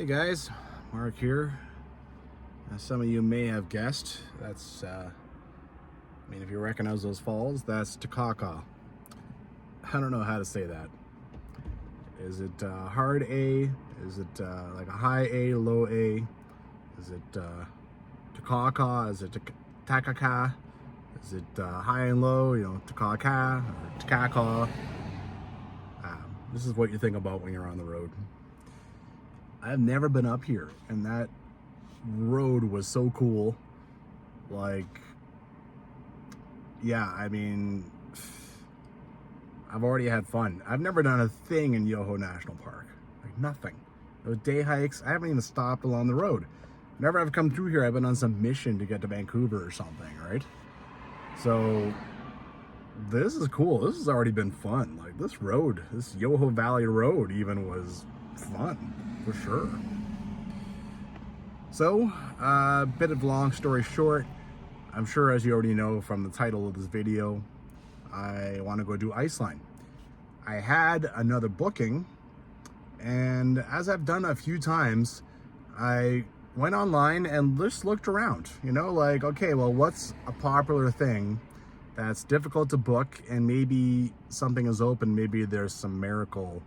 Hey guys, Mark here. As some of you may have guessed, that's, if you recognize those falls, that's Takaka. I don't know how to say that. Is it hard A? Is it like a high A, low A? Is it Takaka? Is it Takaka? Is it high and low, Takaka or Takaka? This is what you think about when you're on the road. I've never been up here, and that road was so cool. Like, yeah, I've already had fun. I've never done a thing in Yoho National Park. Like, nothing. Those day hikes, I haven't even stopped along the road. Whenever I've come through here, I've been on some mission to get to Vancouver or something, right? So, this is cool. This has already been fun. Like, this road, this Yoho Valley Road even was fun, for sure. So, bit of long story short, I'm sure as you already know from the title of this video, I want to go do Iceline. I had another booking, and as I've done a few times, I went online and just looked around, like, okay, well, what's a popular thing that's difficult to book, and maybe something is open, maybe there's some miracle,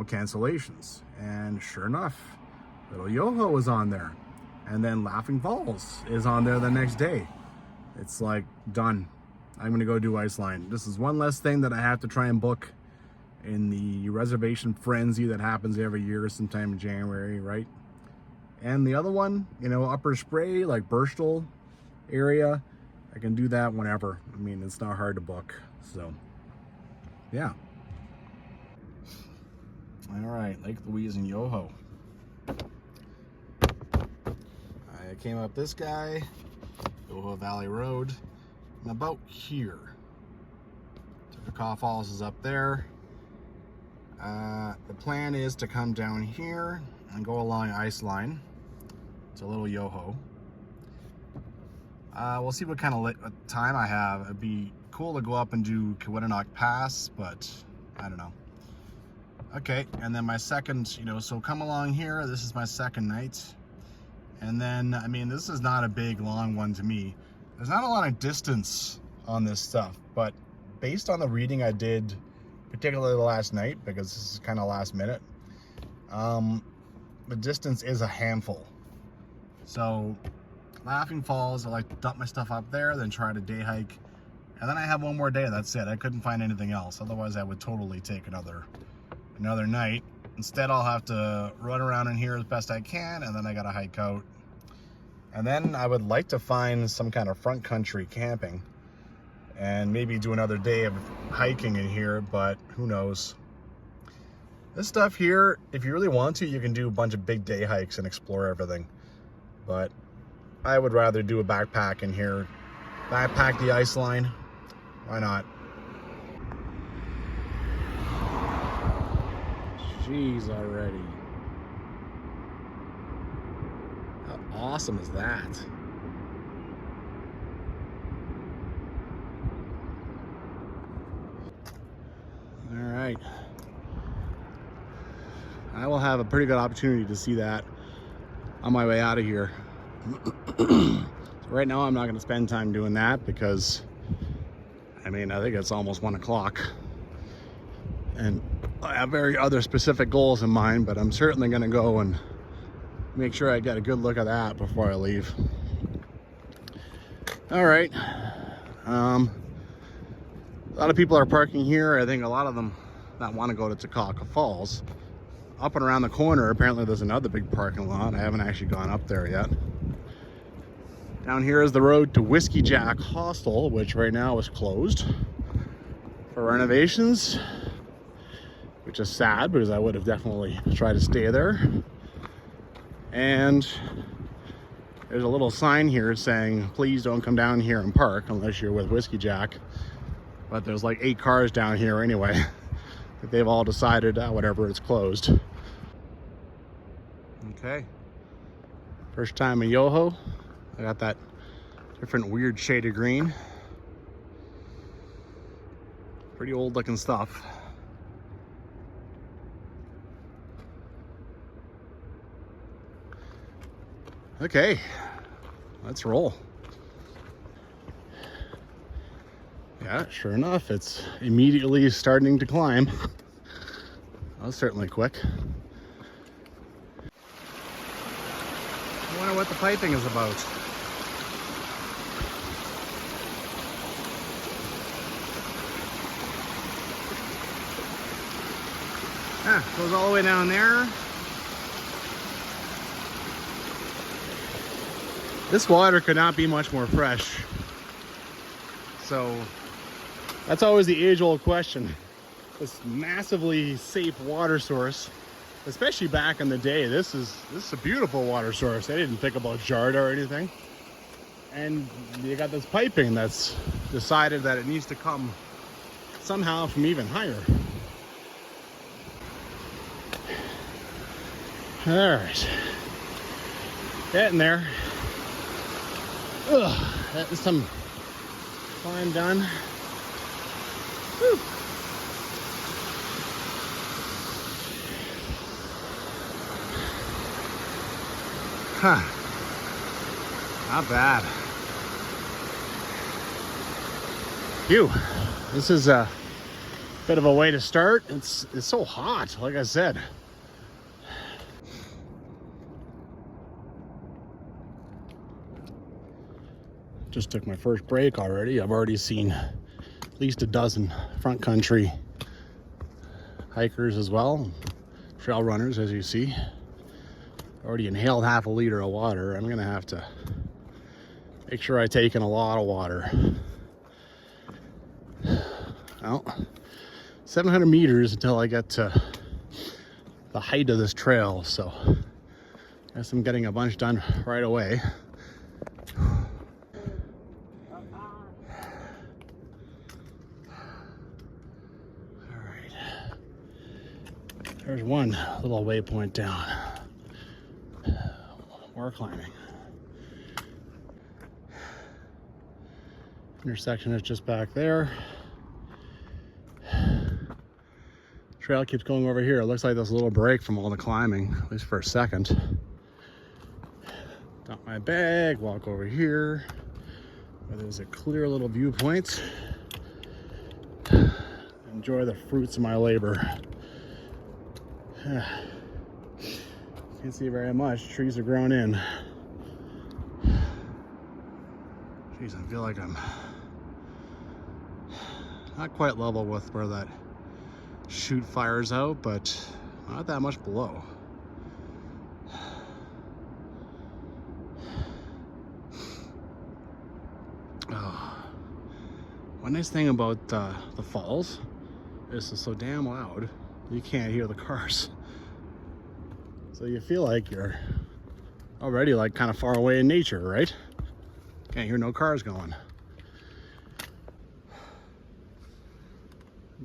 cancellations. And sure enough, Little Yoho was on there, and then Laughing Falls is on there the next day. It's like, done. I'm gonna go do Iceline. This is one less thing that I have to try and book in the reservation frenzy that happens every year sometime in January, right? And the other one, Upper Spray, like Birchall area, I can do that whenever. It's not hard to book. So, yeah. All right, Lake Louise and Yoho. I came up this guy, Yoho Valley Road, and about here. Takaka Falls is up there. The plan is to come down here and go along Iceline to Little Yoho. We'll see what kind of time I have. It'd be cool to go up and do Keweenaw Pass, but I don't know. Okay, and then my second, so come along here. This is my second night. And then, this is not a big, long one to me. There's not a lot of distance on this stuff, but based on the reading I did, particularly the last night, because this is kind of last minute, the distance is a handful. So, Laughing Falls, I like to dump my stuff up there, then try to day hike. And then I have one more day, that's it. I couldn't find anything else. Otherwise, I would totally take another night. Instead, I'll have to run around in here as best I can, and then I gotta hike out. And then I would like to find some kind of front country camping and maybe do another day of hiking in here, but who knows. This stuff here, if you really want to, you can do a bunch of big day hikes and explore everything. But I would rather do a backpack in here. Backpack the Iceline. Why not? Jeez, already. How awesome is that? All right. I will have a pretty good opportunity to see that on my way out of here. So right now, I'm not going to spend time doing that because, I think it's almost 1 o'clock. And I have very other specific goals in mind, but I'm certainly going to go and make sure I get a good look at that before I leave. All right. A lot of people are parking here. I think a lot of them that want to go to Takaka Falls. Up and around the corner, apparently there's another big parking lot. I haven't actually gone up there yet. Down here is the road to Whiskey Jack Hostel, which right now is closed for renovations, which is sad because I would have definitely tried to stay there. And there's a little sign here saying, please don't come down here and park unless you're with Whiskey Jack. But there's like 8 cars down here anyway. They've all decided, whatever, it's closed. Okay. First time in Yoho. I got that different weird shade of green. Pretty old looking stuff. Okay, let's roll. Yeah, sure enough, it's immediately starting to climb. That was certainly quick. I wonder what the piping is about. Ah, goes all the way down there. This water could not be much more fresh. So that's always the age-old question. This massively safe water source, especially back in the day, this is a beautiful water source. They didn't think about Jarda or anything. And you got this piping that's decided that it needs to come somehow from even higher. All right, getting there. Ugh, that is some climb done. Whew. Huh. Not bad. Phew. This is a bit of a way to start. It's so hot, like I said. Just took my first break already. I've already seen at least a dozen front country hikers as well, trail runners, as you see. Already inhaled half a liter of water. I'm gonna have to make sure I take in a lot of water. Well, 700 meters until I get to the height of this trail, so I guess I'm getting a bunch done right away. There's one little waypoint down. More climbing. Intersection is just back there. Trail keeps going over here. It looks like there's a little break from all the climbing, at least for a second. Dump my bag, walk over here, where there's a clear little viewpoint. Enjoy the fruits of my labor. Can't see very much. Trees are grown in. Jeez, I feel like I'm not quite level with where that chute fires out, but not that much below. Oh. One nice thing about the falls is it's so damn loud you can't hear the cars. So you feel like you're already like kind of far away in nature, right? Can't hear no cars going.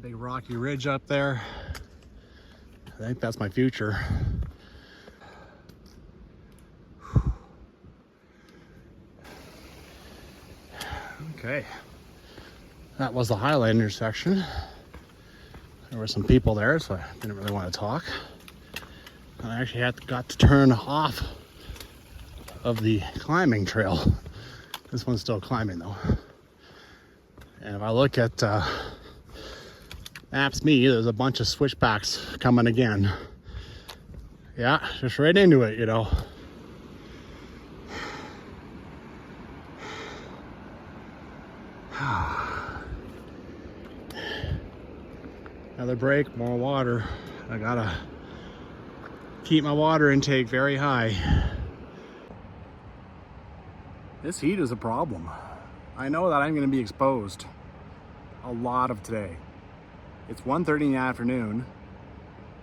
Big rocky ridge up there. I think that's my future. Okay. That was the highlight intersection. There were some people there, so I didn't really want to talk. And I actually got to turn off of the climbing trail. This one's still climbing though. And if I look at Maps Me, there's a bunch of switchbacks coming again. Yeah, just right into it, you know. Another break, more water. I gotta keep my water intake very high. This heat is a problem. I know that I'm gonna be exposed a lot of today. It's 1:30 in the afternoon.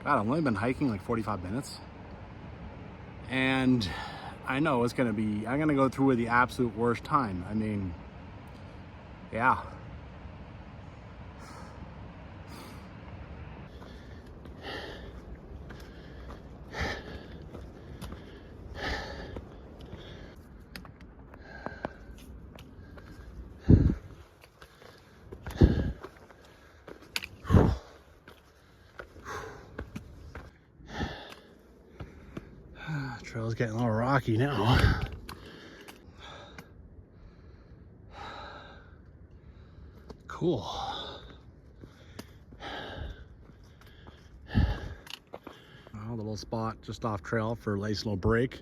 God, I've only been hiking like 45 minutes. And I know it's gonna be, I'm gonna go through the absolute worst time. I mean, yeah. trail's getting a little rocky now. Cool. A little spot just off trail for a nice little break.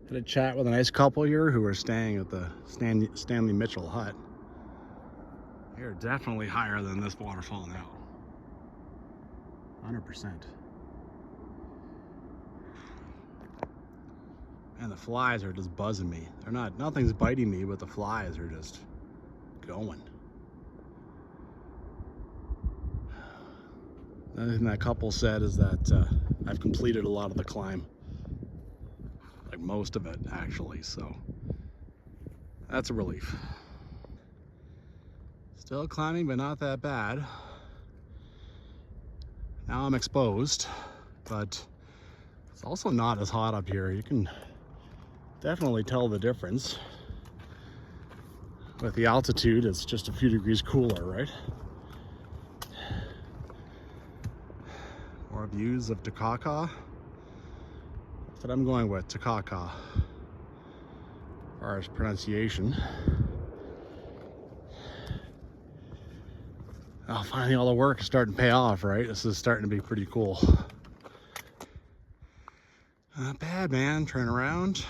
Had a chat with a nice couple here who are staying at the Stanley Mitchell hut. They're definitely higher than this waterfall now. 100%. And the flies are just buzzing me. They're not, nothing's biting me, but the flies are just going. Another thing that couple said is that I've completed a lot of the climb. Like most of it, actually, so that's a relief. Still climbing, but not that bad. Now I'm exposed, but it's also not as hot up here. You can definitely tell the difference. With the altitude, it's just a few degrees cooler, right? More views of Takaka. That's what I'm going with, Takaka, as far as pronunciation. Oh, finally all the work is starting to pay off, right? This is starting to be pretty cool. Not bad, man. Turn around.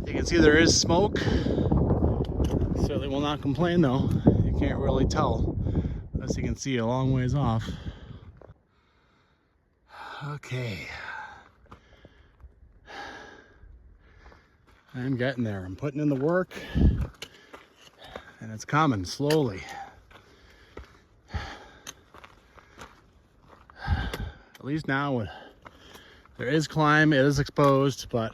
You can see there is smoke. Certainly will not complain though. You can't really tell, as you can see a long ways off. Okay. I'm getting there. I'm putting in the work. And it's coming slowly. At least now there is climb, it is exposed, but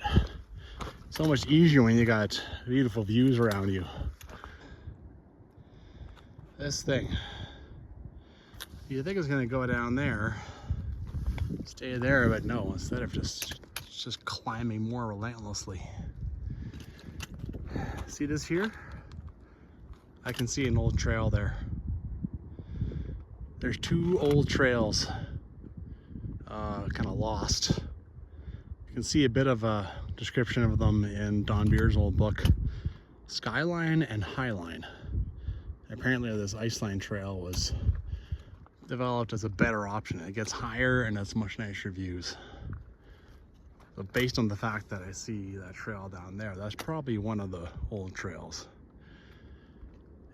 so much easier when you got beautiful views around you. This thing, you think it's gonna go down there, stay there, but no, instead of just climbing more relentlessly. See this here? I can see an old trail there. There's two old trails, kind of lost. You can see a bit of a description of them in Don Beer's old book, Skyline and Highline. Apparently this Iceline trail was developed as a better option. It gets higher and it's much nicer views. So based on the fact that I see that trail down there, that's probably one of the old trails.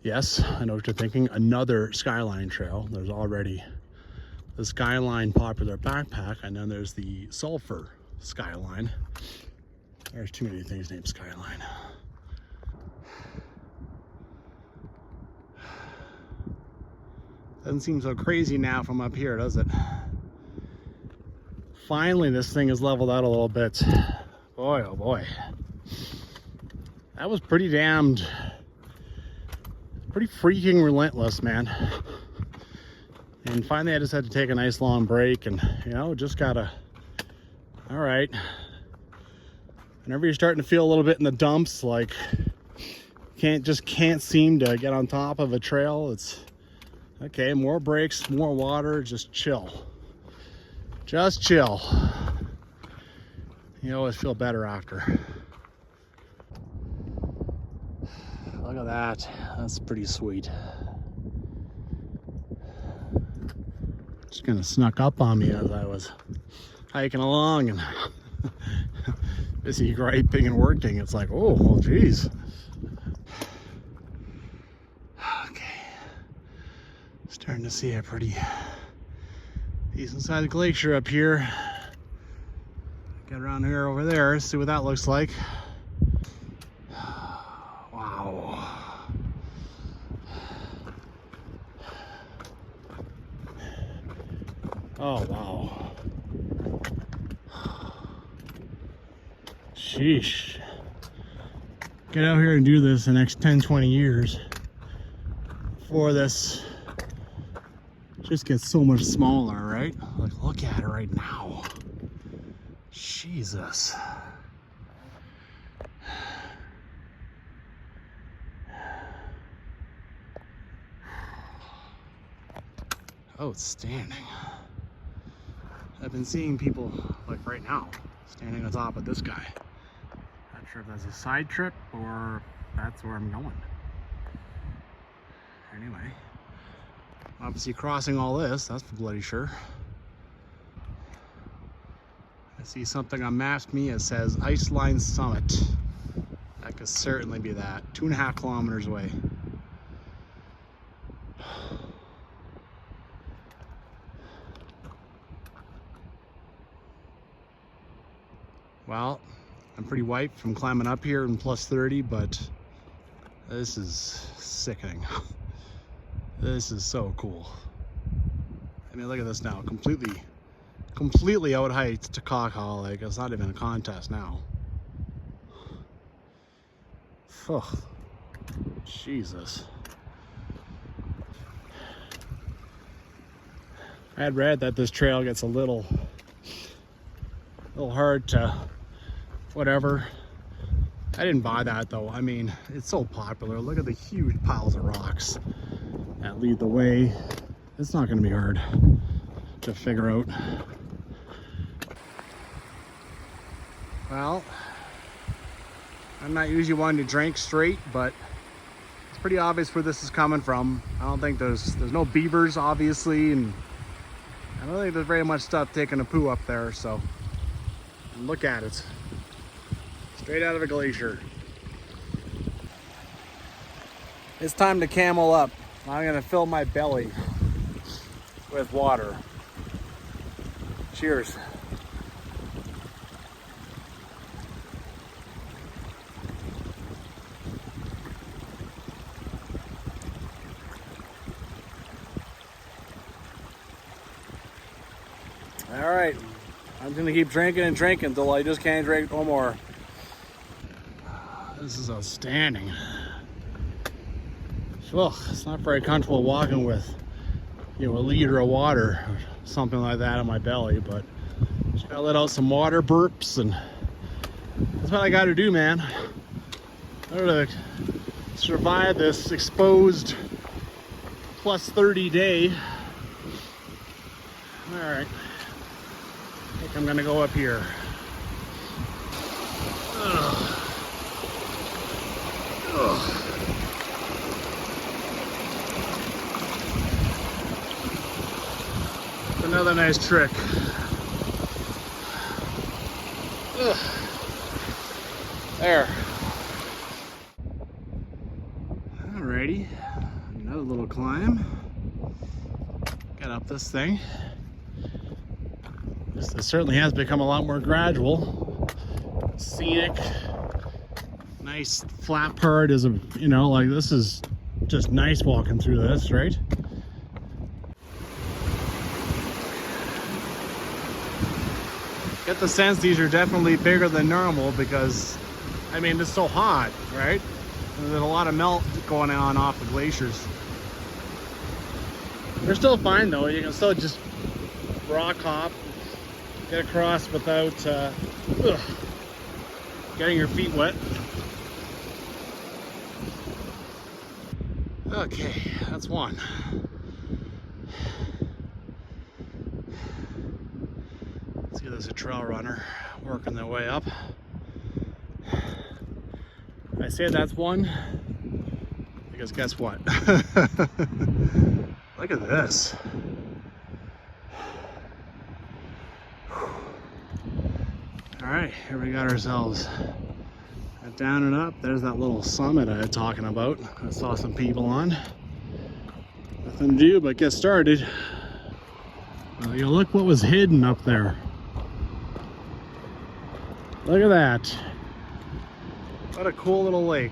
Yes, I know what you're thinking, another Skyline trail. There's already the Skyline popular backpack, and then there's the Sulphur Skyline. There's too many things named Skyline. Doesn't seem so crazy now from up here, does it? Finally, this thing is leveled out a little bit. Boy, oh boy. That was pretty freaking relentless, man. And finally I just had to take a nice long break and, you know, just gotta, all right. Whenever you're starting to feel a little bit in the dumps, like can't seem to get on top of a trail, it's okay, more breaks, more water, just chill. Just chill. You always feel better after. Look at that. That's pretty sweet. Just kind of snuck up on me as I was hiking along and busy griping and working. It's like, oh, well, geez. Okay. Starting to see a pretty decent sized glacier up here. Get around here over there, see what that looks like. Oh, wow. Sheesh. Get out here and do this the next 10, 20 years before this just gets so much smaller, right? Like, look at it right now. Jesus. Outstanding. been seeing people like right now standing on top of this guy. Not sure if that's a side trip or if that's where I'm going. Anyway, obviously crossing all this, that's for bloody sure. I see something on Maps.me that says Iceline Summit. That could certainly be that. 2.5 kilometers away. Well, I'm pretty wiped from climbing up here in plus 30, but this is sickening. This is so cool. I mean, look at this now. Completely out height to Cockhaw. Like, it's not even a contest now. Oh, Jesus. I had read that this trail gets a little hard to whatever. I didn't buy that though. I mean, it's so popular. Look at the huge piles of rocks that lead the way. It's not going to be hard to figure out. Well, I'm not usually one to drink straight, but it's pretty obvious where this is coming from. I don't think there's no beavers, obviously, and I don't think there's very much stuff taking a poo up there, so look at it. Straight out of a glacier. It's time to camel up. I'm gonna fill my belly with water. Cheers. All right, I'm gonna keep drinking and drinking until I just can't drink no more. This is outstanding. Ugh, it's not very comfortable walking with, you know, a liter of water or something like that in my belly, but just gotta let out some water burps, and that's what I gotta do, man. In order to survive this exposed plus 30 day. All right, I think I'm gonna go up here. Ugh. Ugh. Another nice trick. Ugh. There. Alrighty, another little climb. Got up this thing. This certainly has become a lot more gradual. Scenic. Nice flat part is a, you know, like this is just nice walking through this, right? Get the sense these are definitely bigger than normal because, I mean, it's so hot, right? There's a lot of melt going on off the glaciers. They're still fine though. You can still just rock hop, get across without getting your feet wet. Okay, that's one. See, there's a trail runner working their way up. I say that's one because guess what? Look at this. All right, here we got ourselves down and up. There's that little summit I was talking about. I saw some people on. Nothing to do but get started. You look what was hidden up there. Look at that. What a cool little lake.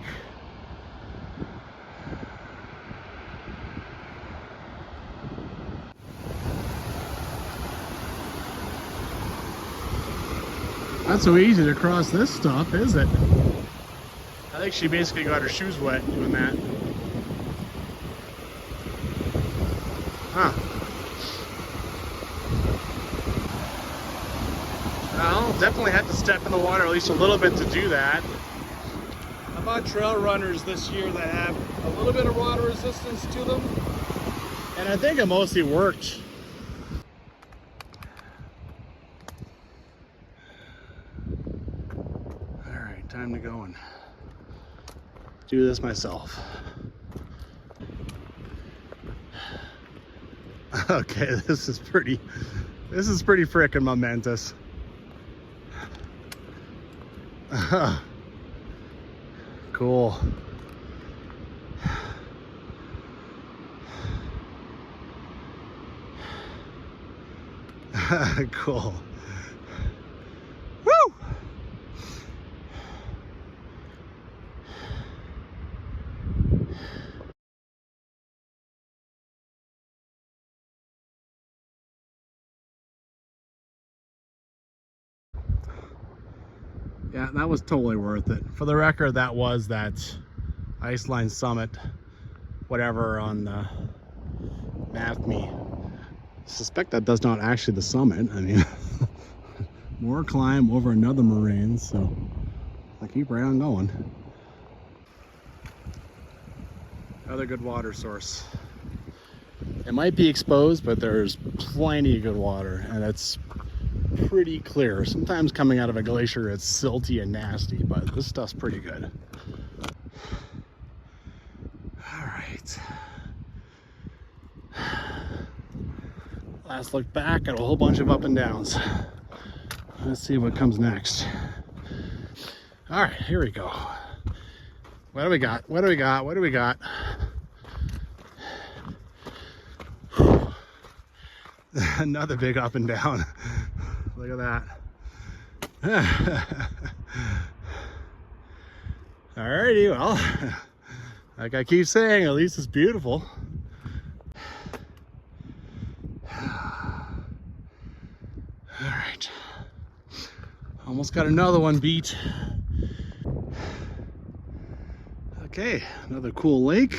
Not so easy to cross this stuff, is it? I think she basically got her shoes wet doing that. Huh. Well, definitely had to step in the water at least a little bit to do that. How about trail runners this year that have a little bit of water resistance to them? And I think it mostly worked. going. Do this myself. Okay, this is pretty frickin' momentous. Cool. Cool. Woo! Yeah, that was totally worth it. For the record, that was that Iceline summit, whatever on the MapMe. Suspect that does not actually the summit. I mean, more climb over another moraine, so I'll keep right on going. Another good water source. It might be exposed, but there's plenty of good water, and it's pretty clear. Sometimes coming out of a glacier, it's silty and nasty, but this stuff's pretty good. All right. Last look back at a whole bunch of up and downs. Let's see what comes next. All right, here we go. What do we got? What do we got? What do we got? Another big up and down. Look at that. Alrighty, well, like I keep saying, at least it's beautiful. Alright. Almost got another one beat. Okay, another cool lake.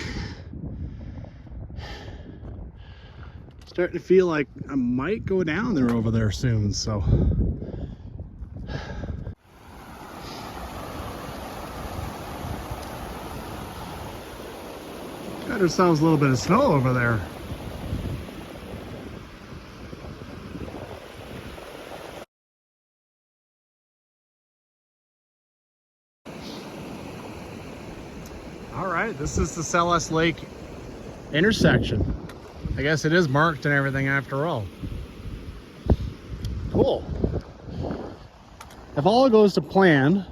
Starting to feel like I might go down there over there soon, so. Got ourselves a little bit of snow over there. All right, this is the Celeste Lake intersection. I guess it is marked and everything after all. Cool. If all goes to plan,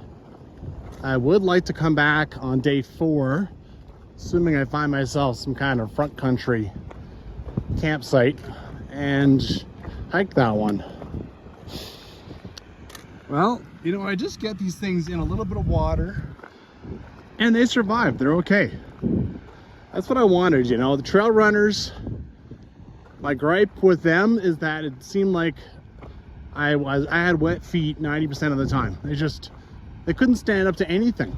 I would like to come back on day 4, assuming I find myself some kind of front country campsite, and hike that one. Well, you know, I just get these things in a little bit of water and they survive. They're okay. That's what I wanted, you know. The trail runners, my gripe with them is that it seemed like I had wet feet 90% of the time. They couldn't stand up to anything.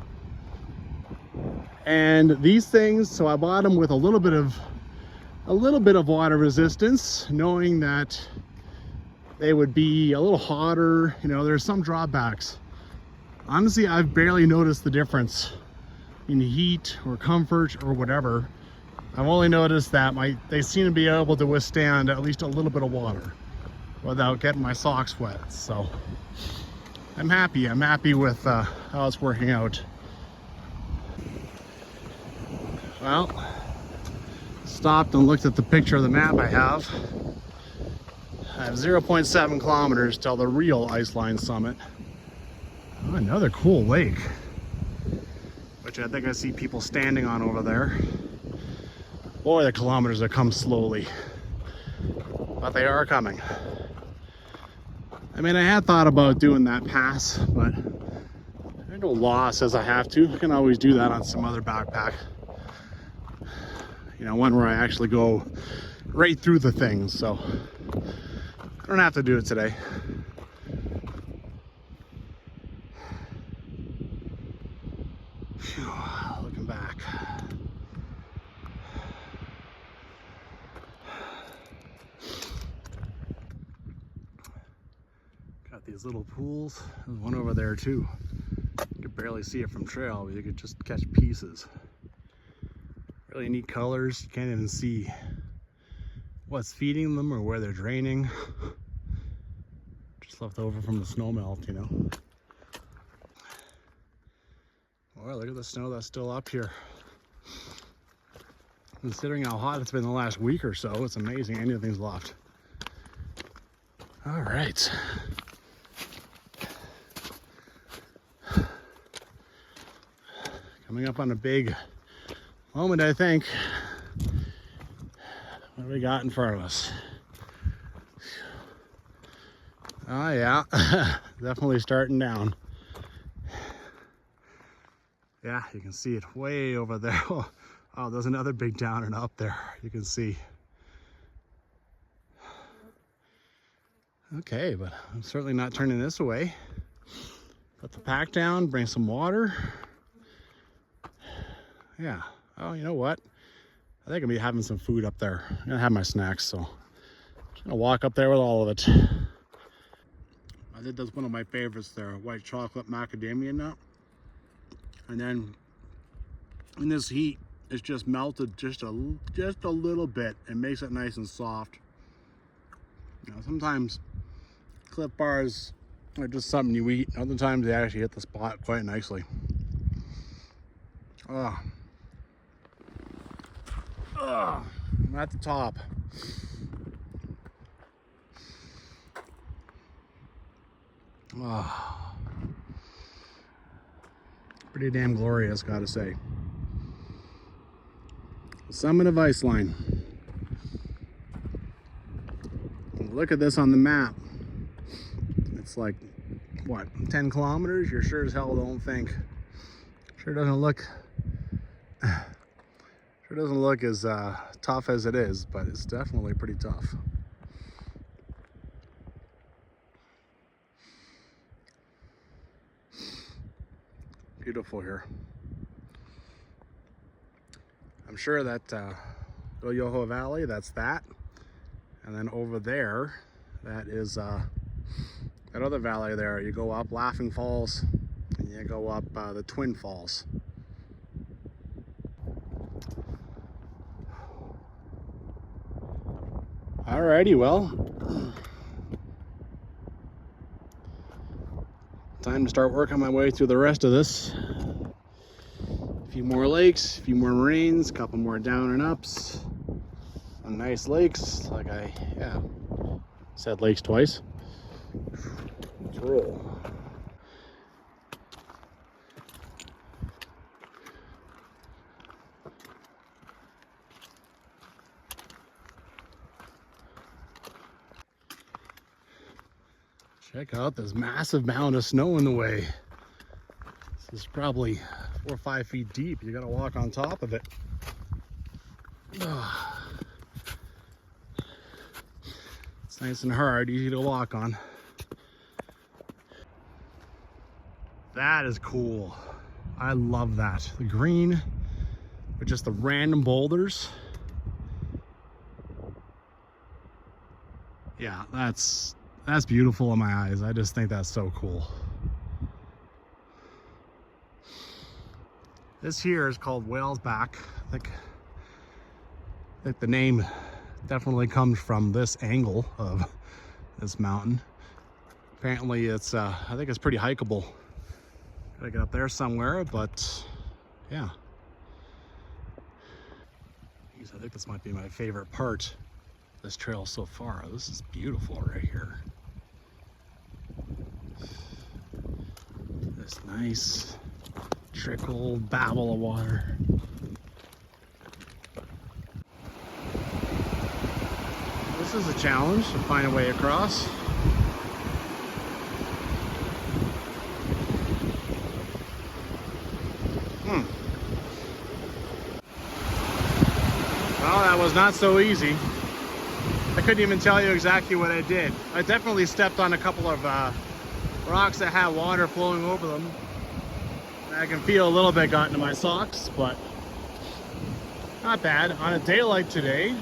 And these things, so I bought them with a little bit of water resistance, knowing that they would be a little hotter. You know, there's some drawbacks. Honestly, I've barely noticed the difference in heat or comfort or whatever. I've only noticed that they seem to be able to withstand at least a little bit of water without getting my socks wet. So I'm happy with how it's working out. Well, stopped and looked at the picture of the map I have. I have 0.7 kilometers till the real Iceline summit. Oh, another cool lake, which I think I see people standing on over there. Boy, the kilometers have come slowly, but they are coming. I mean, I had thought about doing that pass, but there's no law says I have to. I can always do that on some other backpack. You know, one where I actually go right through the thing, so I don't have to do it today. Phew, looking back. Got these little pools. There's one over there too. You could barely see it from trail, but you could just catch pieces. Really neat colors. You can't even see what's feeding them or where they're draining. Just left over from the snow melt, you know. Boy, look at the snow that's still up here. Considering how hot it's been the last week or so, it's amazing anything's left. All right. Coming up on a big moment, I think. What do we got in front of us? Oh yeah, definitely starting down. Yeah, you can see it way over there. Oh, there's another big downer up there. You can see. Okay, but I'm certainly not turning this away. Put the pack down, bring some water. Yeah. Oh, you know what? I think I'll be having some food up there. I'm gonna have my snacks, so I'm just gonna walk up there with all of it. I think that's one of my favorites there, white chocolate macadamia nut. And then in this heat, it's just melted just a little bit and makes it nice and soft. You know, sometimes Cliff Bars are just something you eat. Other times they actually hit the spot quite nicely. I'm at the top. Pretty damn glorious, gotta say. The summit of Iceline. Look at this on the map. It's like, what, 10 kilometers? You sure as hell don't think. Sure doesn't look as tough as it is, but it's definitely pretty tough. Beautiful here. I'm sure that Little Yoho Valley, that's that. And then over there, that is that other valley there. You go up Laughing Falls and you go up the Twin Falls. Alrighty, well, time to start working my way through the rest of this. A few more lakes, a few more moraines, a couple more down and ups. Some nice lakes, like I said lakes twice. Let's roll. Check out this massive mound of snow in the way. This is probably 4 or 5 feet deep. You gotta walk on top of it. It's nice and hard, easy to walk on. That is cool. I love that. The green with just the random boulders. Yeah, that's beautiful in my eyes. I just think that's so cool. This here is called Whale's Back. I think the name definitely comes from this angle of this mountain. Apparently it's, I think it's pretty hikeable. Gotta get up there somewhere, but yeah. I think this might be my favorite part of this trail so far. This is beautiful right here. This nice trickle, babble of water. This is a challenge to find a way across. Well, that was not so easy. I couldn't even tell you exactly what I did. I definitely stepped on a couple of rocks that had water flowing over them. I can feel a little bit got into my socks, but not bad. On a day like today,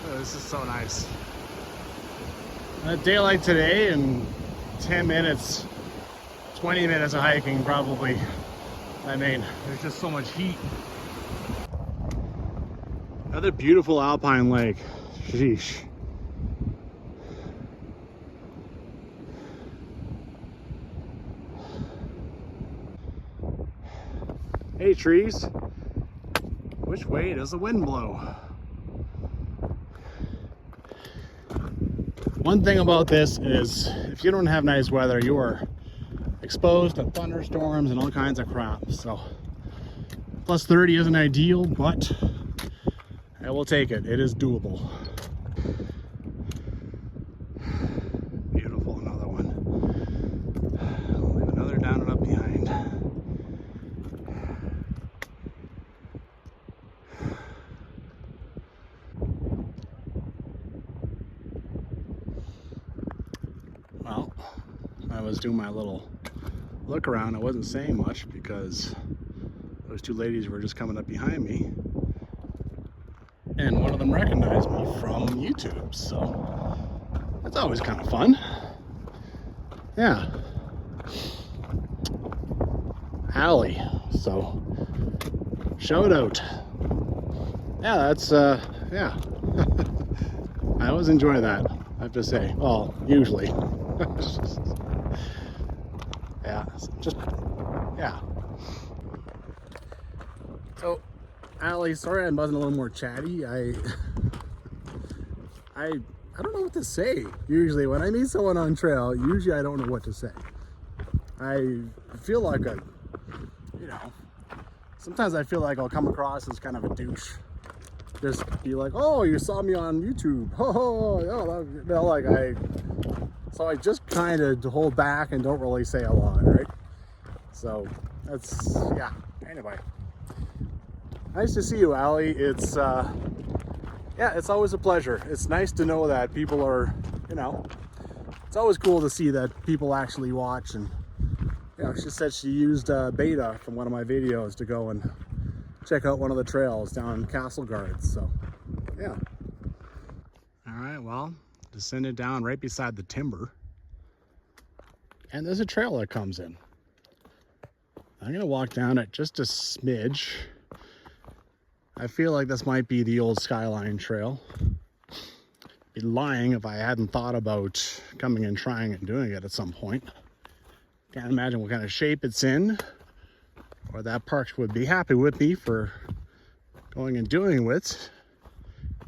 oh, this is so nice. On a day like today, in 10 minutes, 20 minutes of hiking probably. I mean, there's just so much heat. Another beautiful alpine lake. Sheesh. Hey trees, which way does the wind blow? One thing about this is if you don't have nice weather, you are exposed to thunderstorms and all kinds of crap. So plus 30 isn't ideal, but I will take it. It is doable. Beautiful, another one. I'll leave another down and up behind. Well, I was doing my little look around. I wasn't saying much because those two ladies were just coming up behind me, and one of them recognized me from YouTube, so that's always kind of fun. Yeah, Allie, so shout out. Yeah, that's yeah. I always enjoy that, I have to say. Well, usually. Yeah, just yeah. So, Allie, sorry I wasn't a little more chatty. I don't know what to say. Usually, when I meet someone on trail, usually I don't know what to say. I feel like sometimes I feel like I'll come across as kind of a douche. Just be like, oh, you saw me on YouTube. So I just kind of hold back and don't really say a lot, right? So that's, yeah, anyway. Nice to see you, Allie. It's, yeah, it's always a pleasure. It's nice to know that people are, it's always cool to see that people actually watch. And, she said she used beta from one of my videos to go and check out one of the trails down in Castle Guards. So, yeah. All right, well, descended down right beside the timber. And there's a trail that comes in. I'm going to walk down it just a smidge. I feel like this might be the old Skyline Trail. I'd be lying if I hadn't thought about coming and trying and doing it at some point. Can't imagine what kind of shape it's in, or that parks would be happy with me for going and doing it,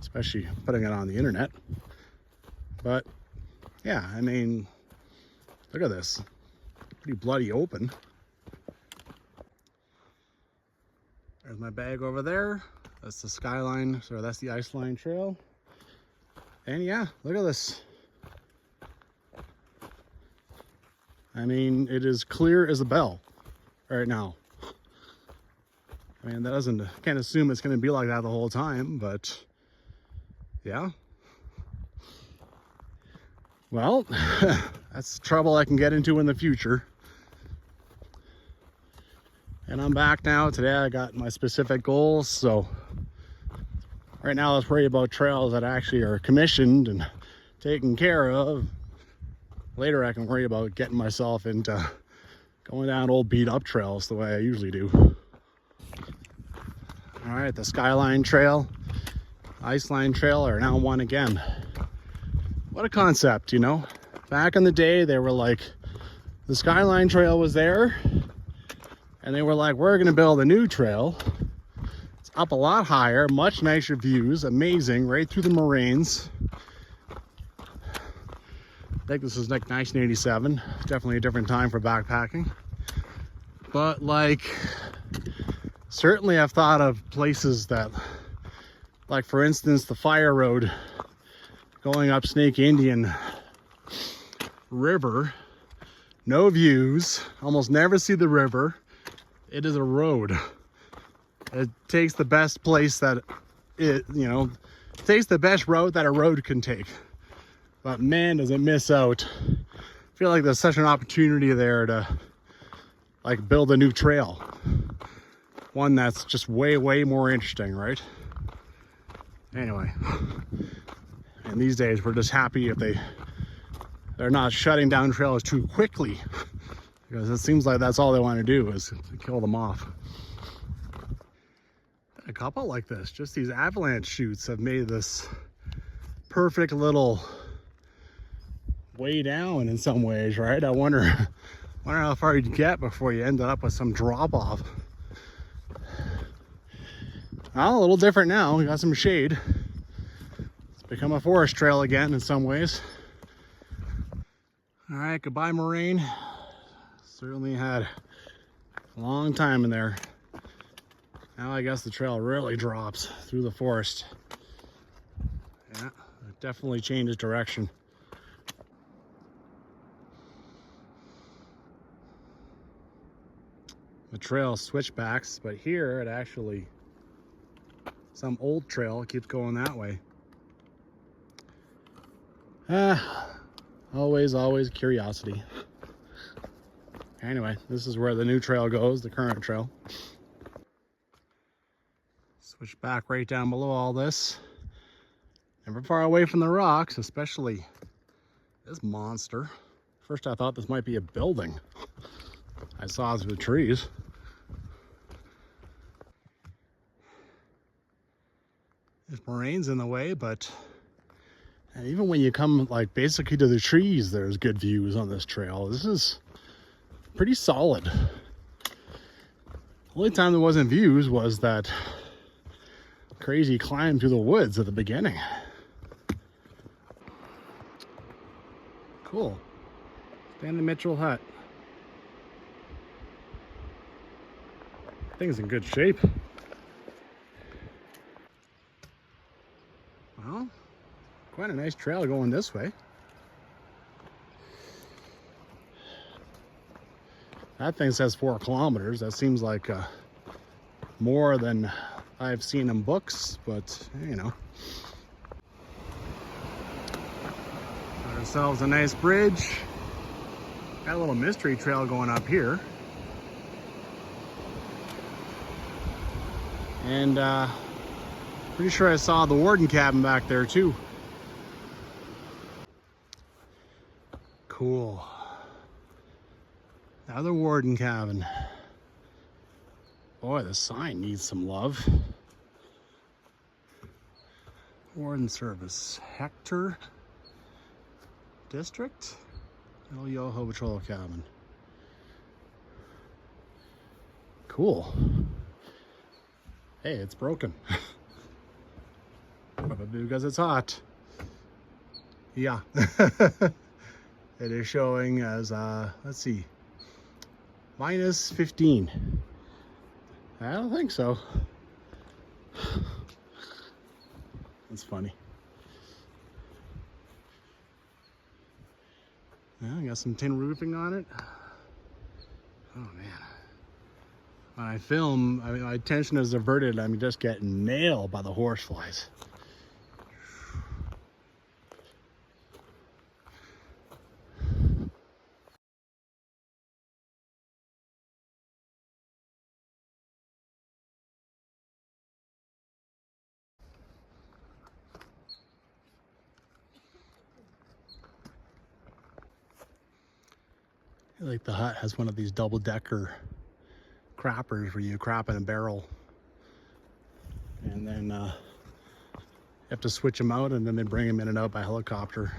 especially putting it on the internet. But yeah, I mean, look at this, pretty bloody open. There's my bag over there. That's the Skyline, so that's the Iceline Trail. And yeah, look at this. I mean, it is clear as a bell right now. I mean, can't assume it's going to be like that the whole time, but yeah. Well, that's trouble I can get into in the future. And I'm back now. Today I got my specific goals, so right now let's worry about trails that actually are commissioned and taken care of. Later I can worry about getting myself into going down old beat up trails the way I usually do. All right, the Skyline Trail, Iceline Trail are now one again. What a concept, Back in the day, they were like, the Skyline Trail was there, and they were like, we're gonna build a new trail. It's up a lot higher, much nicer views, amazing, right through the moraines. I think this was like 1987. Definitely a different time for backpacking. But certainly I've thought of places that, like for instance, the Fire Road going up Snake Indian River. No views, almost never see the river. It is a road. It takes the best place that takes the best route that a road can take. But man, does it miss out. I feel like there's such an opportunity there to build a new trail. One that's just way, way more interesting, right? Anyway, and these days we're just happy if they're not shutting down trails too quickly, because it seems like that's all they want to do is kill them off. A couple like this, just these avalanche chutes have made this perfect little way down in some ways, right? I wonder how far you'd get before you ended up with some drop off. Well, a little different now. We got some shade. It's become a forest trail again in some ways. All right, goodbye moraine. Certainly had a long time in there. Now I guess the trail really drops through the forest. Yeah, it definitely changes direction. The trail switchbacks, but here it actually, some old trail keeps going that way. Always curiosity. Anyway, this is where the new trail goes, the current trail. Switch back right down below all this. Never far away from the rocks, especially this monster. First I thought this might be a building. I saw through the trees. There's moraines in the way, but and even when you come like basically to the trees, there's good views on this trail. This is pretty solid. The only time there wasn't views was that crazy climb through the woods at the beginning. Cool. Stanley Mitchell hut. Thing's in good shape. Well, quite a nice trail going this way. That thing says 4 kilometers. That seems like more than I've seen in books, but you know. Got ourselves a nice bridge. Got a little mystery trail going up here. And pretty sure I saw the warden cabin back there too. Cool. Another warden cabin. Boy, the sign needs some love. Warden service. Hector District. Little Yoho patrol cabin. Cool. Hey, it's broken. Probably because it's hot. Yeah. It is showing as, let's see, minus 15. I don't think so. That's funny. Yeah, got some tin roofing on it. Oh man. When I film, I mean, my attention is averted. I'm just getting nailed by the horseflies. Like the hut has one of these double-decker crappers where you crap in a barrel, and then you have to switch them out, and then they bring them in and out by helicopter.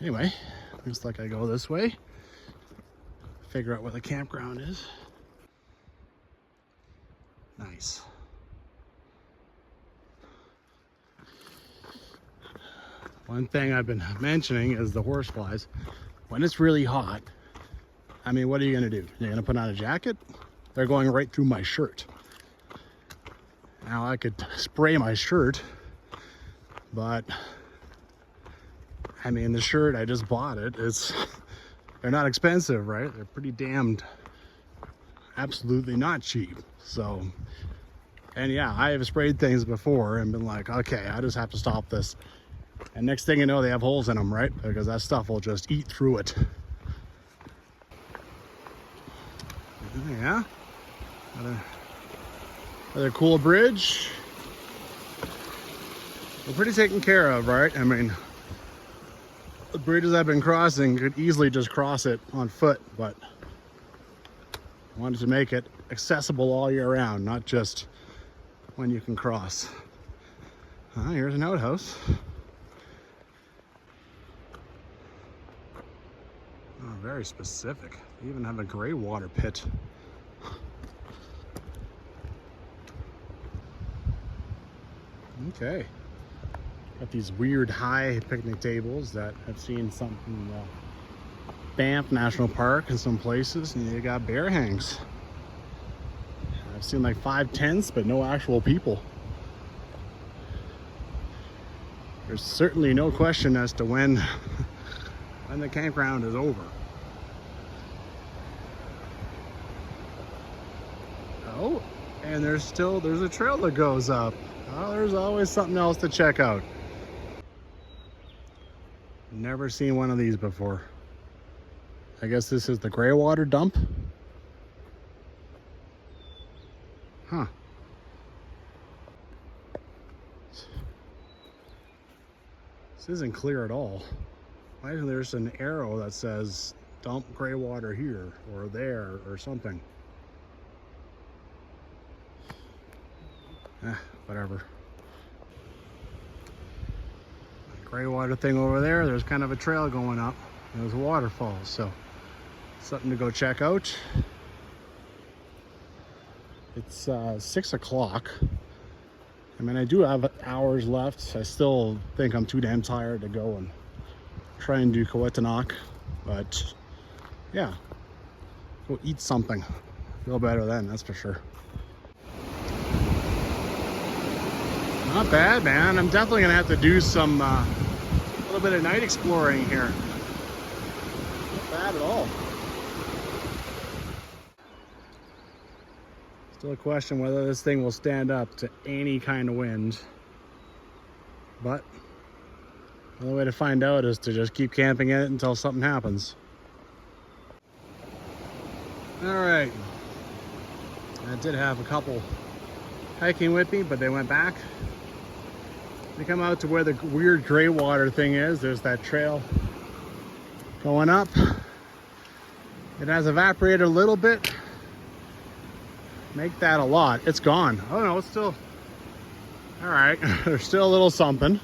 Anyway, looks like I go this way, figure out where the campground is. Nice. One thing I've been mentioning is the horseflies. When it's really hot, I mean, what are you gonna do? You're gonna put on a jacket? They're going right through my shirt. Now I could spray my shirt, but I mean, the shirt, I just bought it. They're not expensive, right? They're pretty damned, absolutely not cheap. So, and yeah, I have sprayed things before and been like, okay, I just have to stop this. And next thing you know, they have holes in them, right? Because that stuff will just eat through it. Yeah. Another cool bridge. We're pretty taken care of, right? I mean, the bridges I've been crossing could easily just cross it on foot, but I wanted to make it accessible all year round, not just when you can cross. Here's an outhouse. Oh, very specific. They even have a gray water pit. Okay. Got these weird high picnic tables that I've seen some in Banff National Park in some places, and you got bear hangs. I've seen like 5 tents, but no actual people. There's certainly no question as to when the campground is over. Oh, and there's a trail that goes up. Oh, there's always something else to check out. Never seen one of these before. I guess this is the gray water dump. Huh. This isn't clear at all. Why isn't there just an arrow that says dump gray water here or there or something? Whatever. Gray water thing over there, there's kind of a trail going up. There's a waterfall, so something to go check out. It's 6 o'clock. I mean, I do have hours left. I still think I'm too damn tired to go and try and do Kawetanok, but yeah, go eat something. Feel better then, that's for sure. Not bad, man. I'm definitely gonna have to do some a little bit of night exploring here. Not bad at all. Still a question whether this thing will stand up to any kind of wind. But the only way to find out is to just keep camping it until something happens. All right. I did have a couple hiking with me, but they went back. They come out to where the weird gray water thing is. There's that trail going up. It has evaporated a little bit. Make that a lot. It's gone. Oh no, it's still all right. There's still a little something.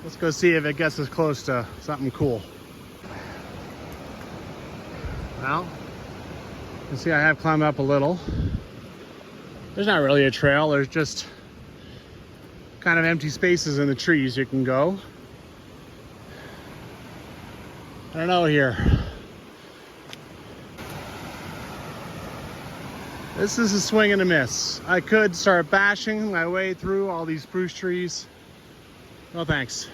Let's go see if it gets us close to something cool. Well, you can see I have climbed up a little. There's not really a trail. There's just kind of empty spaces in the trees you can go. I don't know here. This is a swing and a miss. I could start bashing my way through all these spruce trees. No thanks.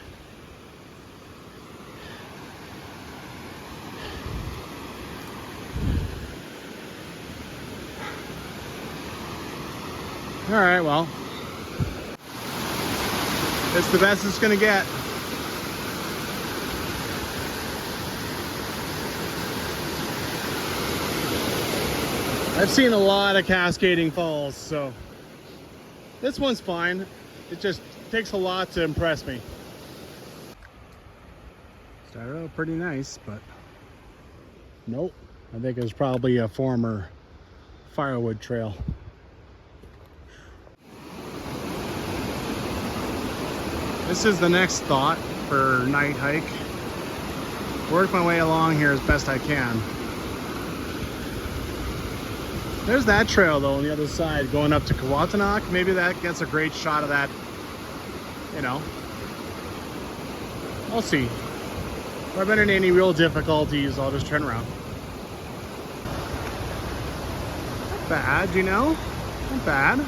All right, well, it's the best it's gonna get. I've seen a lot of cascading falls, so this one's fine. It just takes a lot to impress me. Started out pretty nice, but nope. I think it was probably a former firewood trail. This is the next thought for night hike. Work my way along here as best I can. There's that trail though on the other side going up to Kawetanok. Maybe that gets a great shot of that, you know. I'll see. If I run into any real difficulties, I'll just turn around. Not bad, you know? Not bad.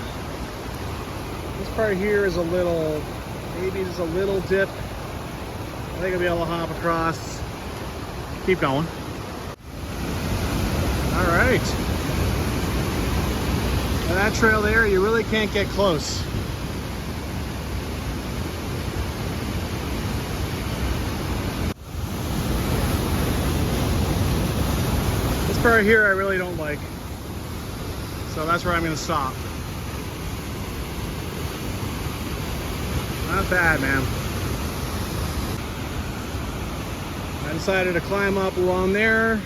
This part here is a little, maybe there's a little dip. I think I'll be able to hop across. Keep going. All right. And that trail there, you really can't get close. This part here I really don't like. So that's where I'm gonna stop. Not bad, man. I decided to climb up along there,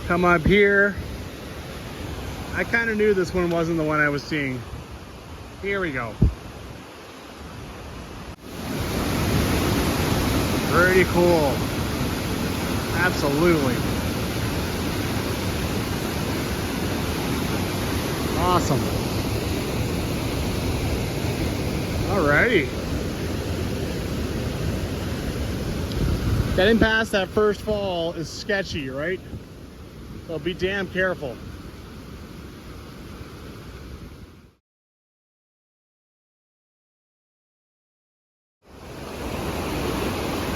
come up here. I kind of knew this one wasn't the one I was seeing. Here we go. Pretty cool. Absolutely. Awesome. Alrighty. Getting past that first fall is sketchy, right? So be damn careful.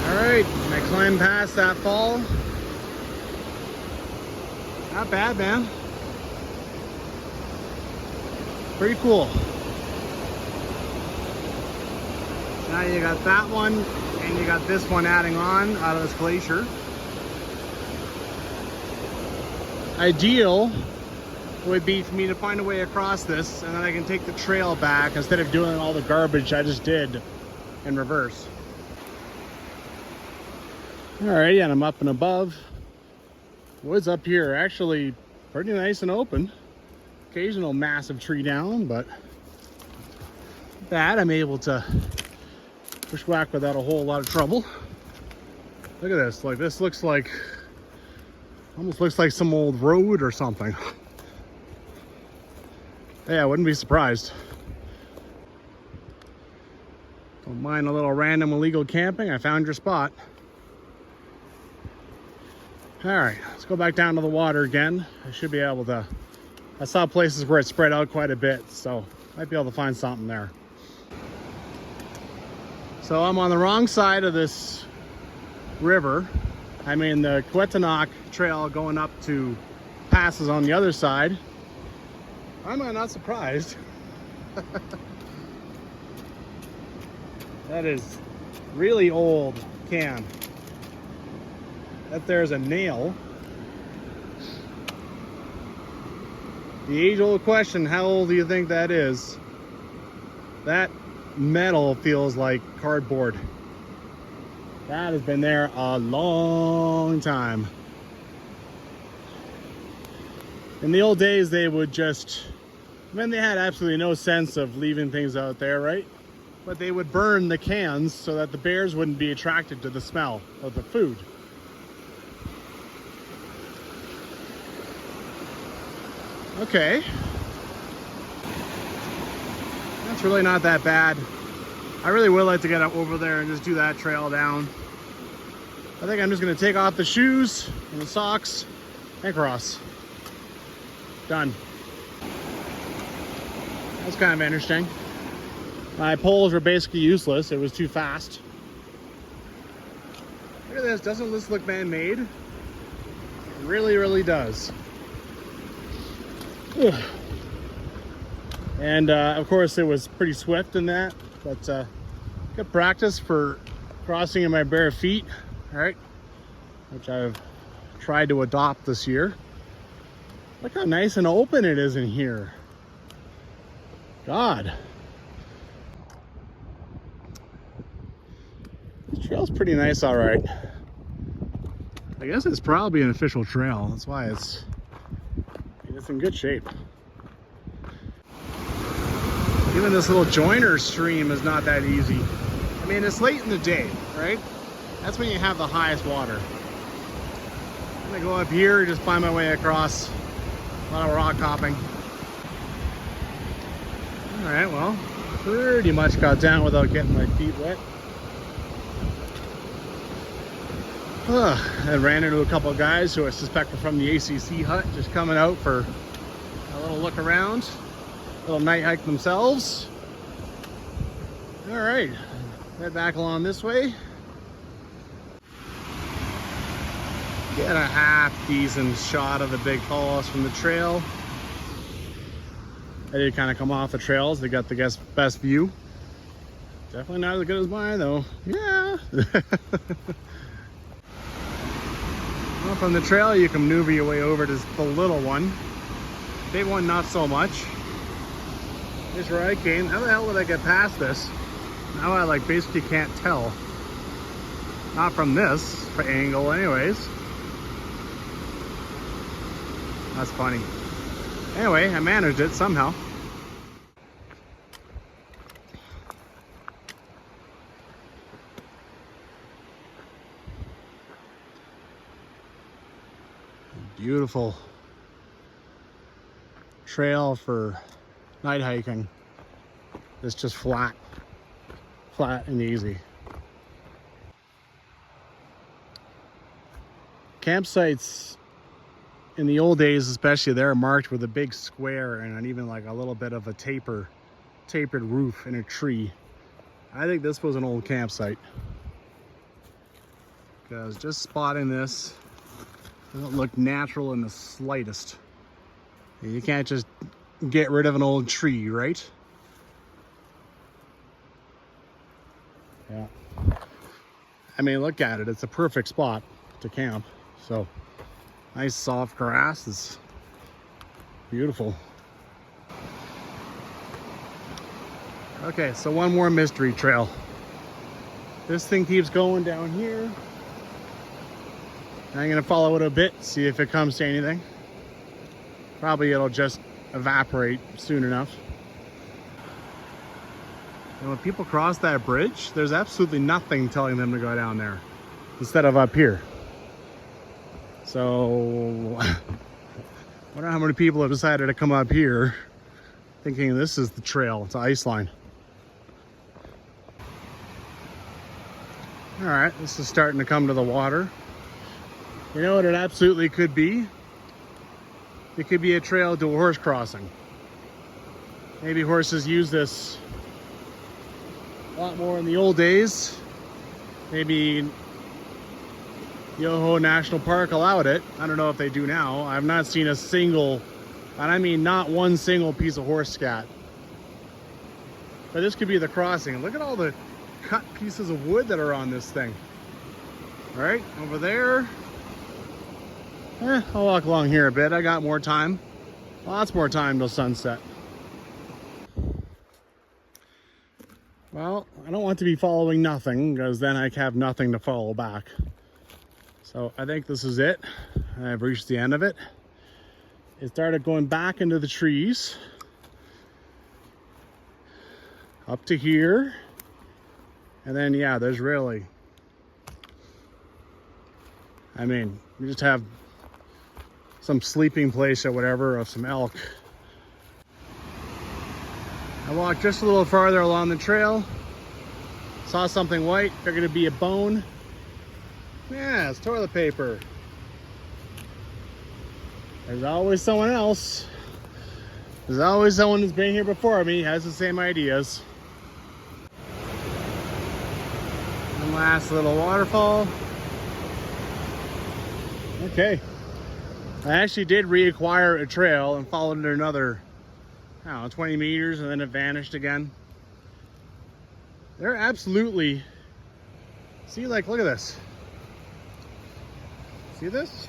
Alright, I climbed past that fall. Not bad, man. Pretty cool. Now you got that one, and you got this one adding on out of this glacier. Ideal would be for me to find a way across this, and then I can take the trail back instead of doing all the garbage I just did in reverse. Alrighty, and I'm up and above. Woods up here actually pretty nice and open. Occasional massive tree down, but that I'm able to bushwhack without a whole lot of trouble. Look at this. Like, this looks like, almost looks like some old road or something. Yeah, I wouldn't be surprised. Don't mind a little random illegal camping. I found your spot. All right, let's go back down to the water again. I should be able to, I saw places where it spread out quite a bit, so might be able to find something there. So I'm on the wrong side of this river. I mean, the Attribution Trail going up to passes on the other side. I'm not surprised. That is really old can. That there's a nail. The age-old question, how old do you think that is? That metal feels like cardboard. That has been there a long time. In the old days, they would just, I mean, they had absolutely no sense of leaving things out there, right? But they would burn the cans so that the bears wouldn't be attracted to the smell of the food. Okay. That's really not that bad. I really would like to get up over there and just do that trail down. I think I'm just gonna take off the shoes and the socks and cross. Done. That's kind of interesting. My poles were basically useless. It was too fast. Look at this. Doesn't this look man-made? It really, really does. Ugh. And of course it was pretty swift in that, but good practice for crossing in my bare feet, all right, which I've tried to adopt this year. Look how nice and open it is in here. God. This trail's pretty nice, all right. I guess it's probably an official trail. That's why it's in good shape. Even this little joiner stream is not that easy. I mean, it's late in the day, right? That's when you have the highest water. I'm gonna go up here, just find my way across. A lot of rock hopping. All right, well, pretty much got down without getting my feet wet. I ran into a couple of guys who I suspect were from the ACC hut, just coming out for a little look around, a little night hike themselves. All right, head back along this way. Get a half decent shot of the big falls from the trail. I did kind of come off the trails. They got the best view. Definitely not as good as mine though. Yeah. Well, from the trail you can maneuver your way over to the little one. Big one, not so much. Here's where I came. How the hell did I get past this? Now I like basically can't tell. Not from this angle anyways. That's funny. Anyway, I managed it somehow. Beautiful trail for night hiking. It's just flat. flat and easy. Campsites in the old days, especially, they're marked with a big square and even like a little bit of a tapered roof and a tree. I think this was an old campsite, because just spotting this doesn't look natural in the slightest. You can't just get rid of an old tree, right? Yeah. I mean, look at it. It's a perfect spot to camp. So, nice soft grass. It's beautiful. Okay, so one more mystery trail. This thing keeps going down here. I'm gonna follow it a bit, see if it comes to anything. Probably it'll just evaporate soon enough. And when people cross that bridge, there's absolutely nothing telling them to go down there instead of up here. So, I wonder how many people have decided to come up here thinking this is the trail to Iceline. All right, this is starting to come to the water. You know what it absolutely could be? It could be a trail to a horse crossing. Maybe horses use this a lot more in the old days. Maybe Yoho National Park allowed it. I don't know if they do now. I've not seen a single, and I mean not one single piece of horse scat. But this could be the crossing. Look at all the cut pieces of wood that are on this thing. All right, over there. I'll walk along here a bit. I got more time. Lots more time till sunset. Well, I don't want to be following nothing, because then I have nothing to follow back. So I think this is it. I've reached the end of it. It started going back into the trees. Up to here. And then, yeah, there's really, I mean, you just have some sleeping place or whatever of some elk. I walked just a little farther along the trail, saw something white, figured it'd be a bone. Yeah, it's toilet paper. There's always someone else. There's always someone who's been here before me, has the same ideas. One last little waterfall. Okay. I actually did reacquire a trail and followed it another, I don't know, 20 meters, and then it vanished again. They're absolutely, see, like, look at this. See this?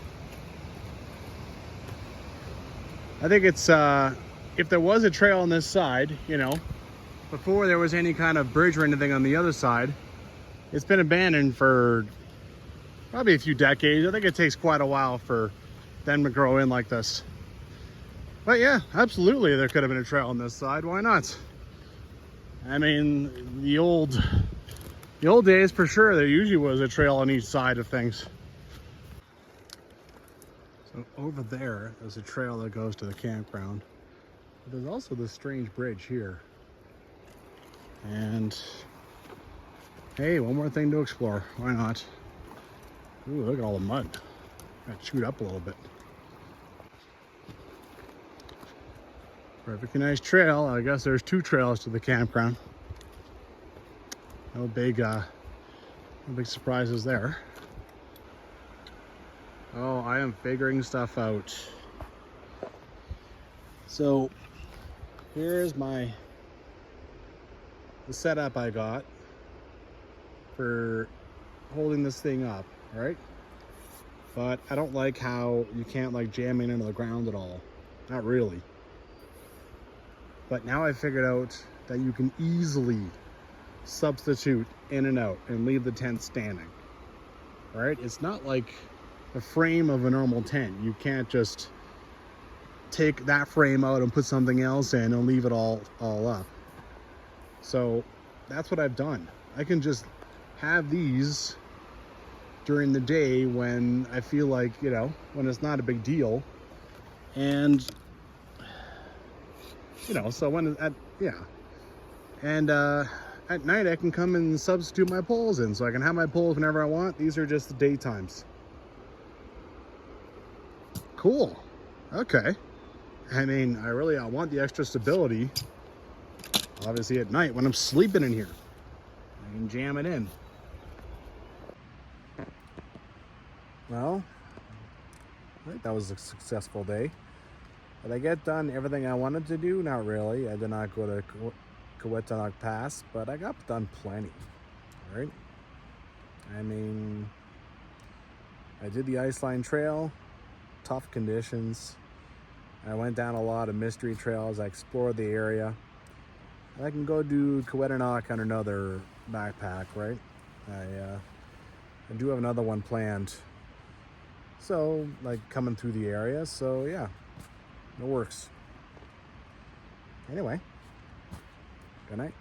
I think it's, if there was a trail on this side, you know, before there was any kind of bridge or anything on the other side, it's been abandoned for probably a few decades. I think it takes quite a while for them to grow in like this. But yeah, absolutely there could have been a trail on this side. Why not? I mean, the old days, for sure, there usually was a trail on each side of things. So over there, there's a trail that goes to the campground. But there's also this strange bridge here. And hey, one more thing to explore. Why not? Ooh, look at all the mud. Got chewed up a little bit. Perfectly nice trail. I guess there's two trails to the campground. No big surprises there. Oh, I am figuring stuff out. So here's the setup I got for holding this thing up, right? But I don't like how you can't like jam it into the ground at all. Not really. But now I figured out that you can easily substitute in and out and leave the tent standing. All right? It's not like the frame of a normal tent. You can't just take that frame out and put something else in and leave it all up. So that's what I've done. I can just have these during the day when I feel like, you know, when it's not a big deal. And, you know, so when, yeah. And at night I can come and substitute my poles in, so I can have my poles whenever I want. These are just the daytimes. Cool. Okay. I mean, I want the extra stability. Obviously at night when I'm sleeping in here, I can jam it in. Well, I think that was a successful day. Did I get done everything I wanted to do? Not really. I did not go to Keweenaw Pass, but I got done plenty, right? I mean, I did the Iceline Trail, tough conditions. I went down a lot of mystery trails. I explored the area. I can go do Keweenaw on another backpack, right? I do have another one planned. So, like, coming through the area. So, yeah, it works. Anyway, good night.